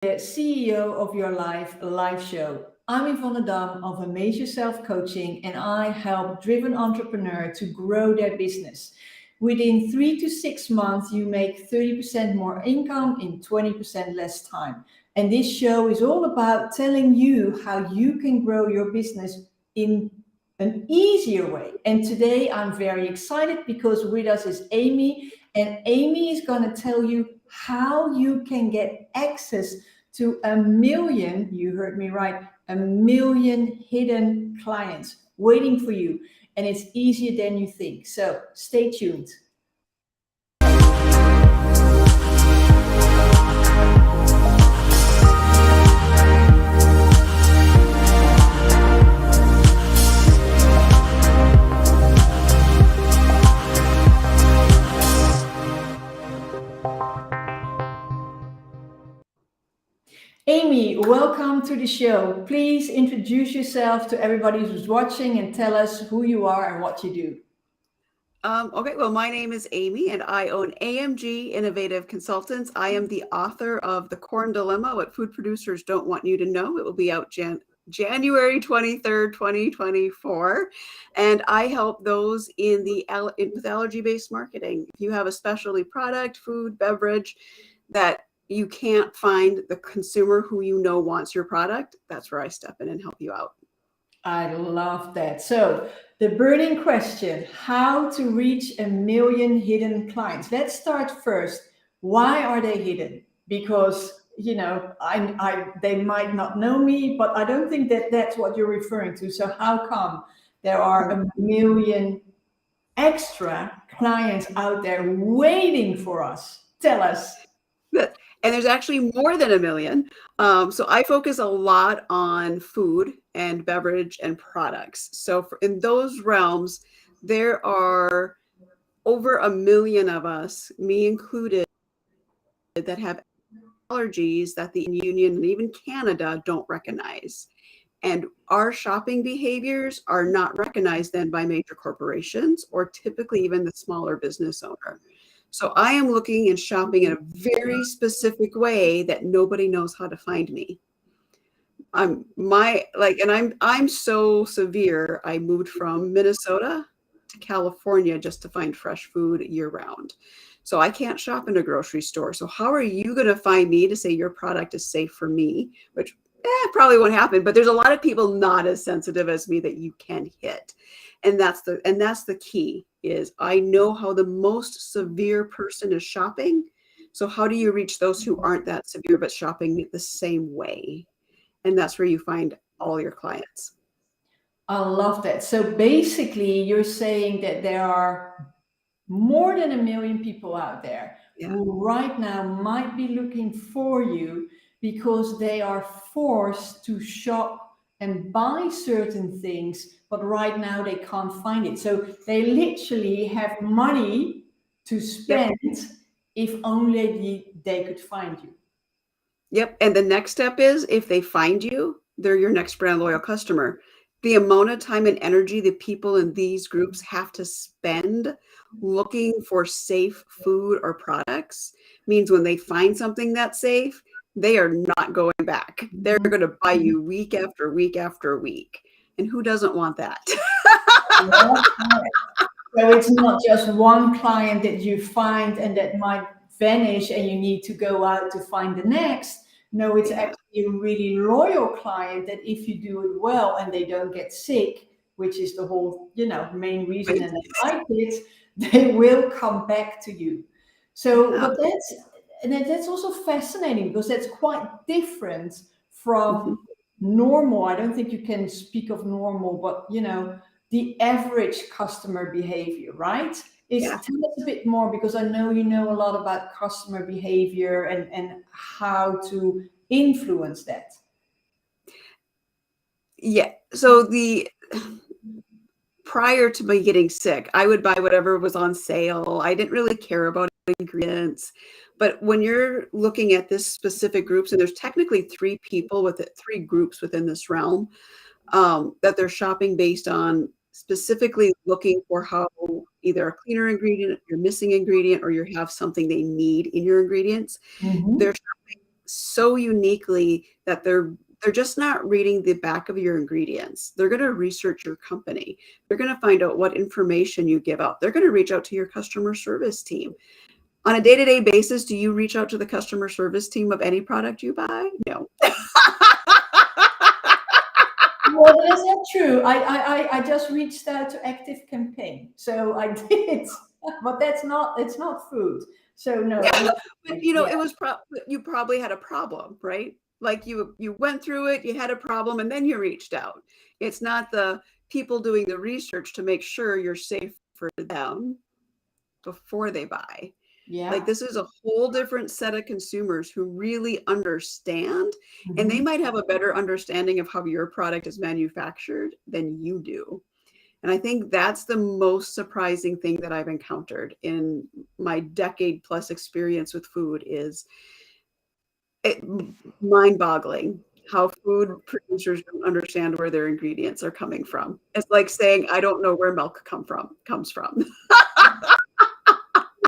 the CEO of Your Life live show. I'm Yvonne Dam of Amazing Self Coaching, and I help driven entrepreneurs to grow their business. Within 3 to 6 months, you make 30% more income in 20% less time. And this show is all about telling you how you can grow your business in an easier way. And today I'm very excited because with us is Amy, and Amy is going to tell you how you can get access to 1 million, you heard me right, 1 million hidden clients waiting for you. And it's easier than you think. So stay tuned. Amy, welcome to the show. Please introduce yourself to everybody who's watching and tell us who you are and what you do. Okay, well, my name is Amy and I own AMG Innovative Consultants. I am the author of The Corn Dilemma, What Food Producers Don't Want You to Know. It will be out January 23rd, 2024. And I help those with allergy-based marketing. If you have a specialty product, food, beverage, that you can't find the consumer who you know wants your product, that's where I step in and help you out. I love that. So the burning question, how to reach 1 million hidden clients. Let's start first. Why are they hidden? Because, you know, they might not know me, but I don't think that that's what you're referring to. So how come there are 1 million extra clients out there waiting for us? Tell us. And there's actually more than 1 million. So I focus a lot on food and beverage and products. So in those realms, there are over 1 million of us, me included, that have allergies that the Union and even Canada don't recognize. And our shopping behaviors are not recognized then by major corporations or typically even the smaller business owner. So I am looking and shopping in a very specific way that nobody knows how to find me. I'm so severe. I moved from Minnesota to California just to find fresh food year round. So I can't shop in a grocery store. So how are you going to find me to say your product is safe for me, which probably won't happen, but there's a lot of people not as sensitive as me that you can hit. And that's the key, is I know how the most severe person is shopping. So how do you reach those who aren't that severe but shopping the same way? And that's where you find all your clients. I love that. So basically, you're saying that there are more than 1 million people out there who right now might be looking for you because they are forced to shop and buy certain things, but right now they can't find it. So they literally have money to spend if only they could find you. Yep. And the next step is, if they find you, they're your next brand loyal customer. The amount of time and energy the people in these groups have to spend looking for safe food or products means when they find something that's safe, they are not going back. They're going to buy you week after week after week. And who doesn't want that? So it's not just one client that you find and that might vanish and you need to go out to find the next. No, it's actually a really loyal client that if you do it well and they don't get sick, which is the whole, main reason, and they like it, they will come back to you. So, but that's also fascinating because that's quite different from normal. I don't think you can speak of normal, but the average customer behavior, right? Tell us a bit more, because I know you know a lot about customer behavior and how to influence that. Yeah. So prior to me getting sick, I would buy whatever was on sale. I didn't really care about ingredients. But when you're looking at this specific groups, and there's technically three groups within this realm, that they're shopping based on, specifically looking for how either a cleaner ingredient, you're missing ingredient, or you have something they need in your ingredients. They're shopping so uniquely that they're just not reading the back of your ingredients. They're going to research your company. They're going to find out what information you give out. They're going to reach out to your customer service team. On a day-to-day basis, do you reach out to the customer service team of any product you buy? No. Well, that's not true. I just reached out to Active Campaign, so I did, but it's not food. So no. But you know, it was you probably had a problem, right? Like you went through it, you had a problem, and then you reached out. It's not the people doing the research to make sure you're safe for them before they buy. Yeah. Like this is a whole different set of consumers who really understand, and they might have a better understanding of how your product is manufactured than you do. And I think that's the most surprising thing that I've encountered in my decade plus experience with food is mind-boggling how food producers don't understand where their ingredients are coming from. It's like saying, I don't know where milk comes from.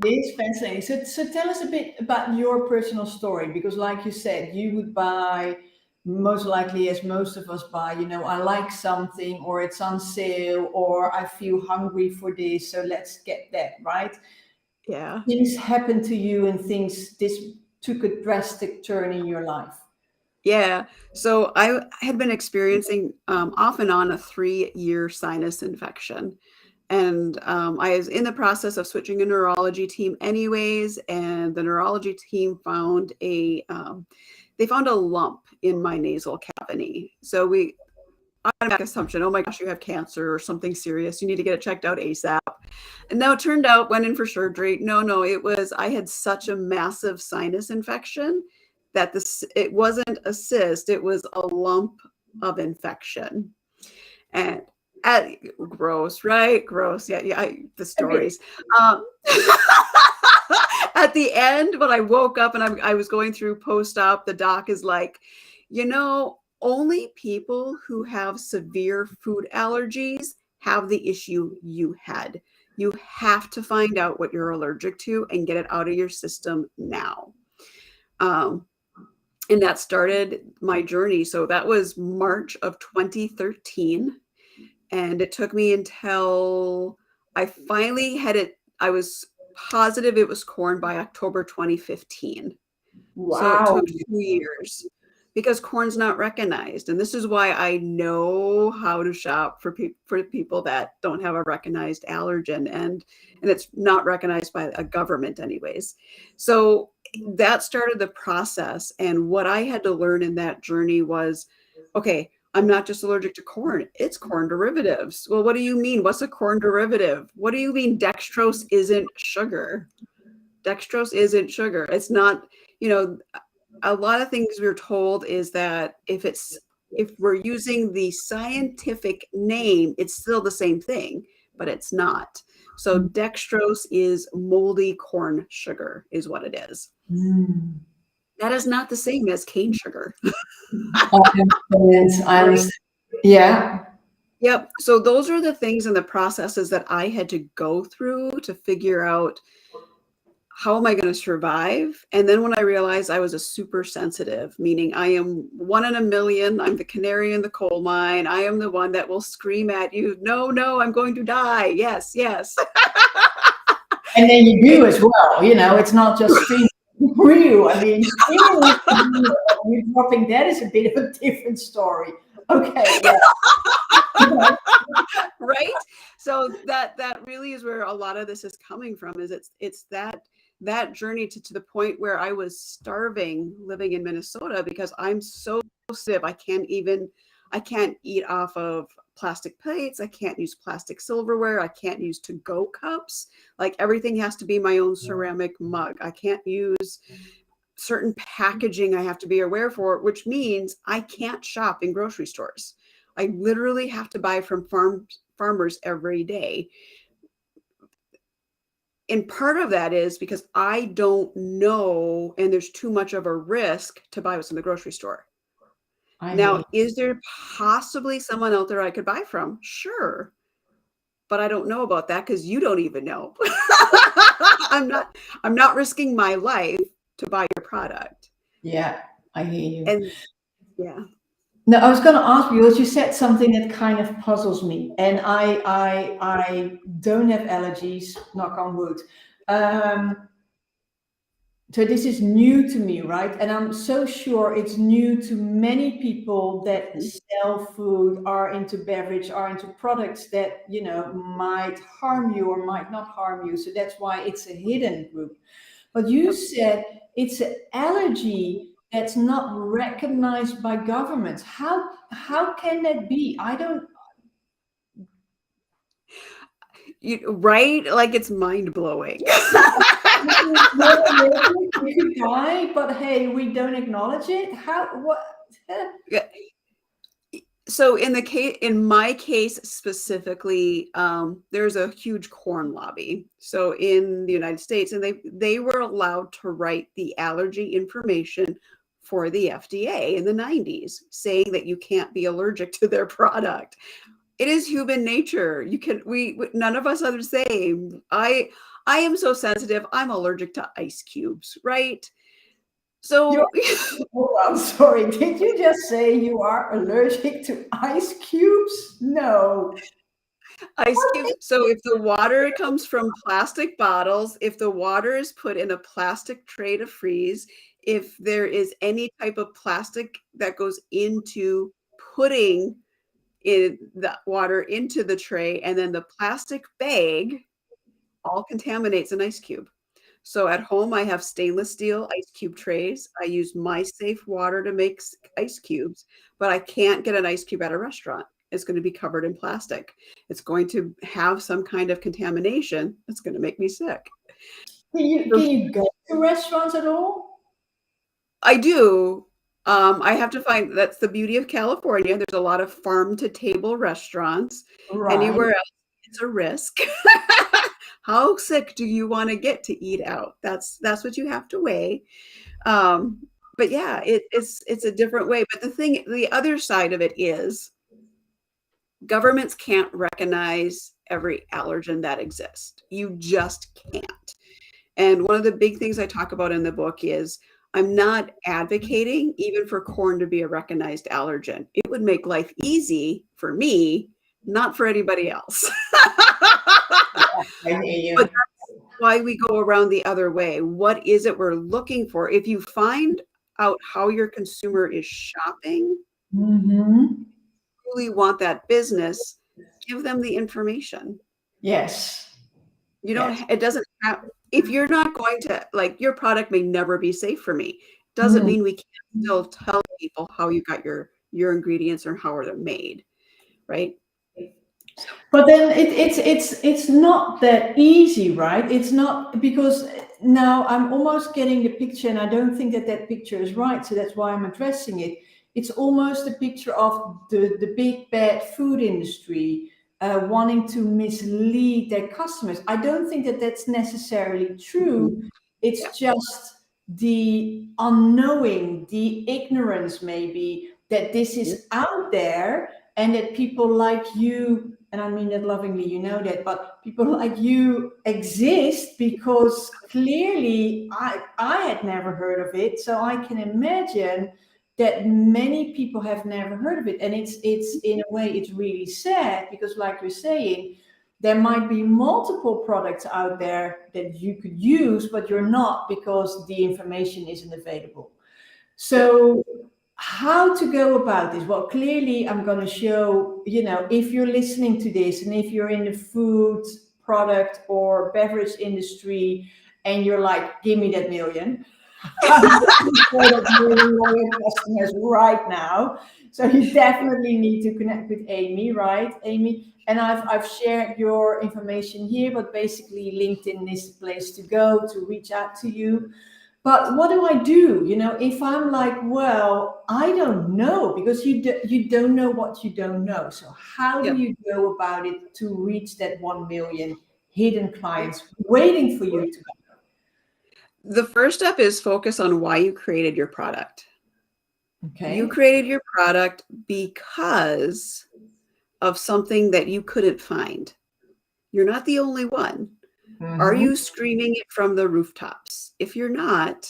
It is fascinating. So tell us a bit about your personal story, because like you said, you would buy, most likely as most of us buy, I like something, or it's on sale, or I feel hungry for this, so let's get that, right? Yeah. Things happen to you and this took a drastic turn in your life. Yeah. So I had been experiencing off and on a 3-year sinus infection. And I was in the process of switching a neurology team anyways. And the neurology team found they found a lump in my nasal cavity. So we automatic assumption, oh my gosh, you have cancer or something serious. You need to get it checked out ASAP. And now it turned out, went in for surgery. No, it was, I had such a massive sinus infection that it wasn't a cyst, it was a lump of infection. And gross, right? Gross. Yeah. The stories. At the end, when I woke up and I was going through post-op, the doc is like, only people who have severe food allergies have the issue you had. You have to find out what you're allergic to and get it out of your system now. And that started my journey. So that was March of 2013. And it took me until I finally had it. I was positive it was corn by October 2015. Wow. So it took 2 years because corn's not recognized. And this is why I know how to shop for people that don't have a recognized allergen, and it's not recognized by a government anyways. So that started the process. And what I had to learn in that journey was, okay, I'm not just allergic to corn, it's corn derivatives. Well, what do you mean? What's a corn derivative? What do you mean dextrose isn't sugar? Dextrose isn't sugar. It's not, a lot of things we're told is that if we're using the scientific name, it's still the same thing, but it's not. So dextrose is moldy corn sugar is what it is. That is not the same as cane sugar. I understand. Yeah. Yep. So those are the things and the processes that I had to go through to figure out, how am I going to survive? And then when I realized I was a super sensitive, meaning I am 1 in a million, I'm the canary in the coal mine. I am the one that will scream at you, no, I'm going to die. Yes. And then you do as well. It's not just screaming for you. I mean, you're dropping that is a bit of a different story. Okay. Yeah. Right. So that really is where a lot of this is coming from, is it's that journey to the point where I was starving living in Minnesota because I'm so stiff. I can't eat off of plastic plates. I can't use plastic silverware. I can't use to-go cups. Like everything has to be my own ceramic mug. I can't use certain packaging I have to be aware for, which means I can't shop in grocery stores. I literally have to buy from farmers every day. And part of that is because I don't know, and there's too much of a risk to buy what's in the grocery store. Now, is there possibly someone out there I could buy from? Sure. But I don't know about that because you don't even know. I'm not risking my life to buy your product. Yeah. I hear you. And yeah. No, I was going to ask you, because you said something that kind of puzzles me, and I don't have allergies, knock on wood. Um, so this is new to me, right? And I'm so sure it's new to many people that sell food, are into beverage, are into products that, might harm you or might not harm you. So that's why it's a hidden group. But you said it's an allergy that's not recognized by governments. How can that be? I don't. Right? Like it's mind blowing. You could die, but hey, we don't acknowledge it. How? What? So in my case specifically, there's a huge corn lobby. So in the United States, and they were allowed to write the allergy information for the FDA in the 90s, saying that you can't be allergic to their product. It is human nature. None of us are the same. I am so sensitive. I'm allergic to ice cubes, right? So Oh, I'm sorry. Did you just say you are allergic to ice cubes? No. ice cubes. So if the water comes from plastic bottles, if the water is put in a plastic tray to freeze, if there is any type of plastic that goes into putting in the water into the tray, and then the plastic bag all contaminates an ice cube. So at home, I have stainless steel ice cube trays. I use my safe water to make ice cubes, but I can't get an ice cube at a restaurant. It's going to be covered in plastic. It's going to have some kind of contamination that's going to make me sick. Can you go to restaurants at all? I do. I have to find, that's the beauty of California. There's a lot of farm to table restaurants. Right. Anywhere else, it's a risk. How sick do you want to get to eat out? That's what you have to weigh. But yeah, it's a different way. But the other side of it is governments can't recognize every allergen that exists. You just can't. And one of the big things I talk about in the book is I'm not advocating even for corn to be a recognized allergen. It would make life easy for me, not for anybody else. I hear you. But that's why we go around the other way. What is it we're looking for? If you find out how your consumer is shopping, Mm-hmm. really want that business, give them the information. Yes. You don't, Yes. it doesn't have, if you're not going to, like, your product may never be safe for me. Doesn't mean we can't still tell people how you got your ingredients or how they're made, right? But then it's not that easy, right? It's not, because now I'm almost getting the picture, and I don't think that picture is right. So that's why I'm addressing it. It's almost a picture of the big bad food industry wanting to mislead their customers. I don't think that that's necessarily true. It's just the unknowing, the ignorance, maybe, that this is out there, and that people like you, and I mean that lovingly, you know that, but people like you exist because clearly I had never heard of it. So I can imagine that many people have never heard of it. And it's in a way, it's really sad, because like you're saying, there might be multiple products out there that you could use, but you're not, because the information isn't available. So how to go about this? Well, clearly I'm going to show, if you're listening to this, and if you're in the food product or beverage industry, and you're like, give me that million. I'm looking for that million loyal customers right now. So you definitely need to connect with Amy, right, Amy? And I've shared your information here, but basically LinkedIn is the place to go to reach out to you. But what do I do? If I'm like, well, I don't know, because you don't know what you don't know. So how do Yep. you go about it to reach that 1 million hidden clients waiting for you to go? The first step is focus on why you created your product. You Okay. created your product because of something that you couldn't find. You're not the only one. Are Mhm. you screaming it from the rooftops? If you're not,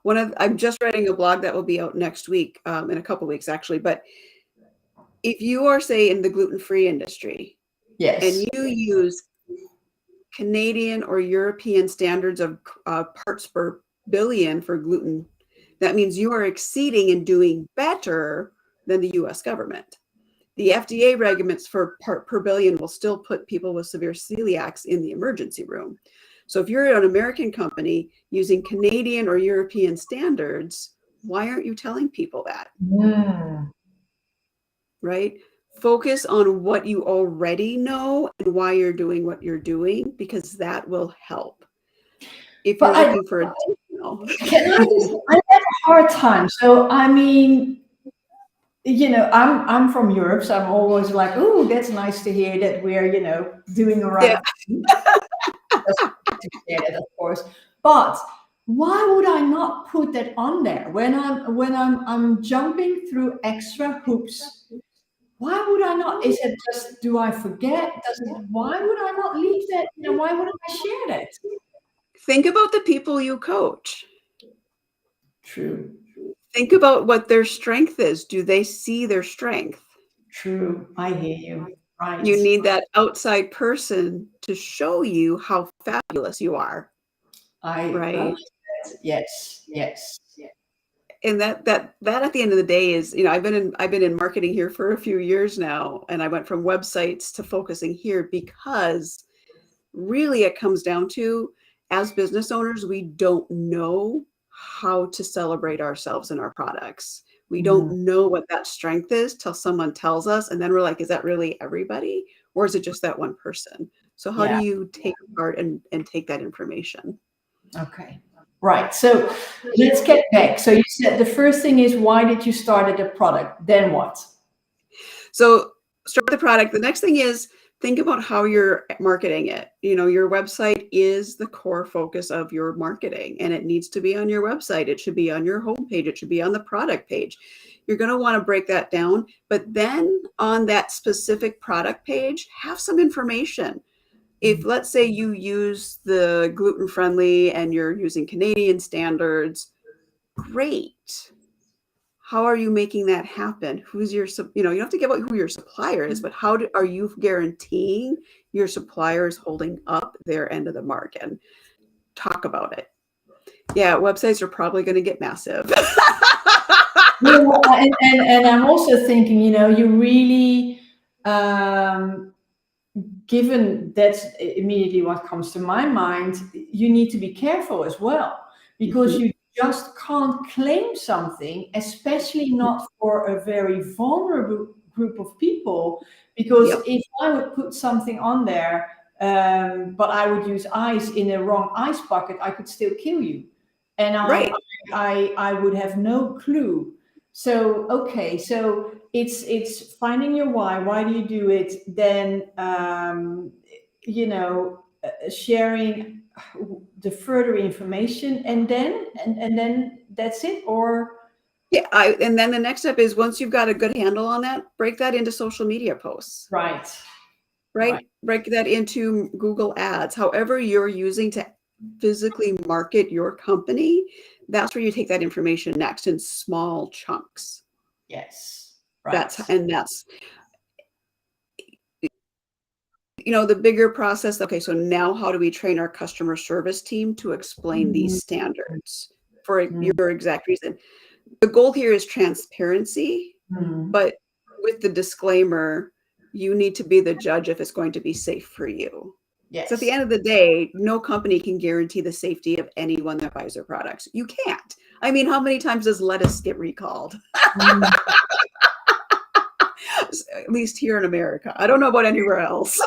I'm just writing a blog that will be out next week, in a couple weeks actually. But if you are, say, in the gluten-free industry and Yes. you use Canadian or European standards of parts per billion for gluten, that means you are exceeding and doing better than the US government. The FDA regulations for part per billion will still put people with severe celiacs in the emergency room. So if you're an American company using Canadian or European standards, why aren't you telling people that? Mm. Right? Focus on what you already know and why you're doing what you're doing, because that will help. If But you're looking for additional. I have a hard time. So I mean, I'm from Europe, so I'm always like, oh, that's nice to hear that we're, doing the Yeah. right thing. Just to share that, of course. But why would I not put that on there when I'm jumping through extra hoops? Why would I not? Is it just, do I forget? Why would I not leave that? Why wouldn't I share that? Think about the people you coach. True. Think about what their strength is. Do they see their strength? True. I hear you. Right. You need that outside person to show you how fabulous you are, I right? yes, yes. And that at the end of the day is, I've been in marketing here for a few years now, and I went from websites to focusing here because really it comes down to, as business owners, we don't know how to celebrate ourselves and our products. We don't Mm, know what that strength is till someone tells us, and then we're like, is that really everybody, or is it just that one person? So how do yeah. you take apart and take that information? Okay. Right. So let's get back. So you said the first thing is, why did you start a product? Then what? So start the product. The next thing is, think about how you're marketing it. Your website is the core focus of your marketing, and it needs to be on your website. It should be on your homepage. It should be on the product page. You're going to want to break that down, but then on that specific product page, have some information. If, let's say, you use the gluten-friendly and you're using Canadian standards, great. How are you making that happen? Who's your, you don't have to give out who your supplier is, but are you guaranteeing your supplier is holding up their end of the market? Talk about it. Yeah, websites are probably going to get massive. And I'm also thinking, you really, given that's immediately what comes to my mind, you need to be careful as well, because you just can't claim something, especially not for a very vulnerable group of people. Because Yep. if I would put something on there, but I would use ice in a wrong ice bucket, I could still kill you, and Right. I would have no clue. So okay, so it's finding your why. Why do you do it? Then sharing the further information, and then that's it. Or Yeah. And then the next step is, once you've got a good handle on that, break that into social media posts. right. Right? Break that into Google Ads, however you're using to physically market your company. That's where you take that information next, in small chunks. Yes. Right. That's the bigger process. Okay, so now how do we train our customer service team to explain these standards for your exact reason? The goal here is transparency, but with the disclaimer, you need to be the judge if it's going to be safe for you. Yes. So at the end of the day, no company can guarantee the safety of anyone that buys their products. You can't. I mean, how many times does lettuce get recalled? At least here in America. I don't know about anywhere else.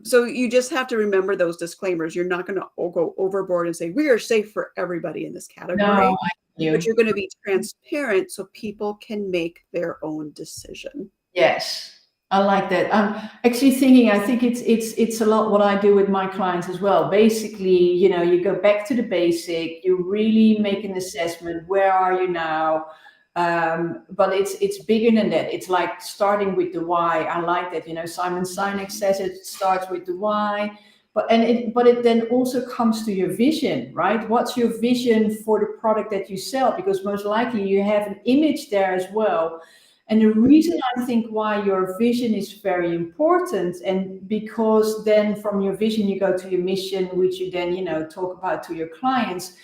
So you just have to remember those disclaimers. You're not going to go overboard and say, we are safe for everybody in this category. No, but you're going to be transparent so people can make their own decision. Yes, I like that. I'm actually thinking, I think it's a lot what I do with my clients as well. Basically, you go back to the basic, you really make an assessment. Where are you now? But it's bigger than that. It's like starting with the why. I like that. Simon Sinek says it starts with the why. but it then also comes to your vision, right? What's your vision for the product that you sell? Because most likely you have an image there as well. And the reason I think why your vision is very important, and because then from your vision you go to your mission, which you then, talk about to your clients.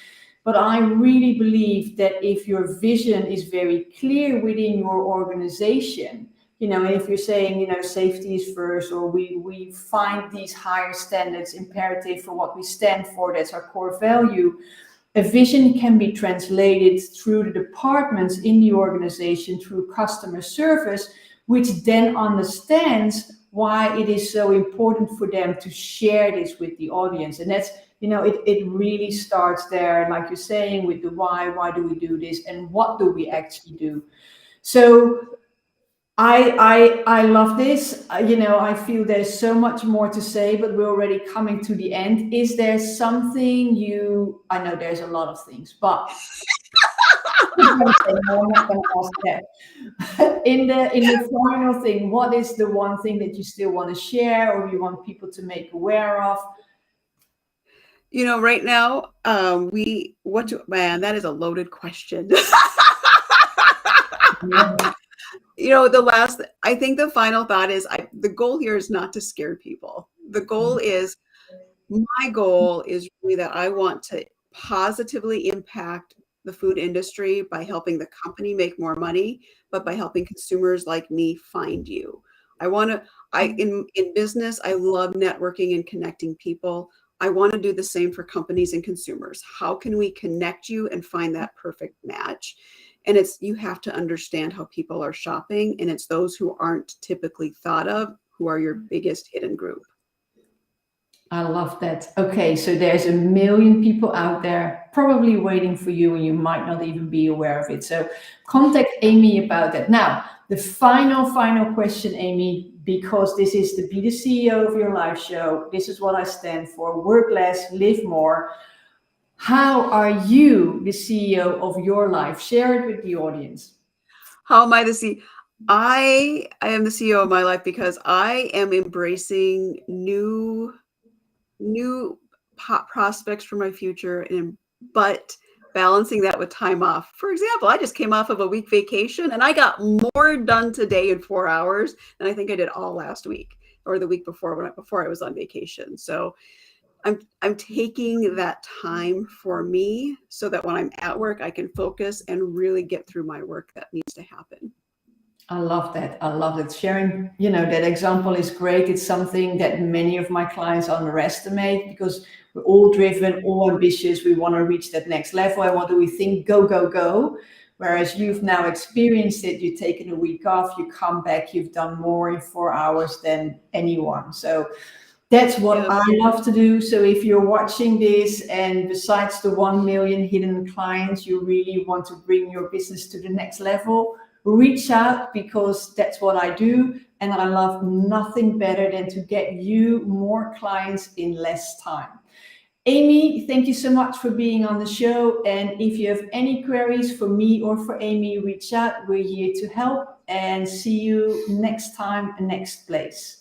But I really believe that if your vision is very clear within your organization, if you're saying, safety is first, or we find these higher standards imperative for what we stand for, that's our core value. A vision can be translated through the departments in the organization, through customer service, which then understands why it is so important for them to share this with the audience. And that's, it really starts there, like you're saying, with the why do we do this, and what do we actually do? So I love this. I feel there's so much more to say, but we're already coming to the end. Is there something I know there's a lot of things, but I'm not going to ask that. In the final thing, what is the one thing that you still want to share, or you want people to make aware of? Right now, man, that is a loaded question. Yeah. I think the final thought is the goal here is not to scare people. My goal is really that I want to positively impact the food industry by helping the company make more money, but by helping consumers like me find you. In business, I love networking and connecting people. I want to do the same for companies and consumers. How can we connect you and find that perfect match? And you have to understand how people are shopping, and it's those who aren't typically thought of who are your biggest hidden group. I love that. Okay, so there's a million people out there probably waiting for you, and you might not even be aware of it. So contact Amy about that. Now, the final question, Amy, because this is the Be the CEO of Your Life show. This is what I stand for: work less, live more. How are you the CEO of your life? Share it with the audience. How am I the CEO? I am the CEO of my life because I am embracing new prospects for my future, but balancing that with time off. For example, I just came off of a week vacation, and I got more done today in 4 hours than I think I did all last week or the week before before I was on vacation. So I'm taking that time for me so that when I'm at work, I can focus and really get through my work that needs to happen. I love that. I love that. Sharing, that example is great. It's something that many of my clients underestimate, because we're all driven, all ambitious. We want to reach that next level. And what do we think? Go, go, go. Whereas you've now experienced it. You've taken a week off, you come back, you've done more in 4 hours than anyone. So that's what I love to do. So if you're watching this, and besides the 1 million hidden clients, you really want to bring your business to the next level, reach out, because that's what I do. And I love nothing better than to get you more clients in less time. Amy, thank you so much for being on the show. And if you have any queries for me or for Amy, reach out. We're here to help, and see you next time, next place.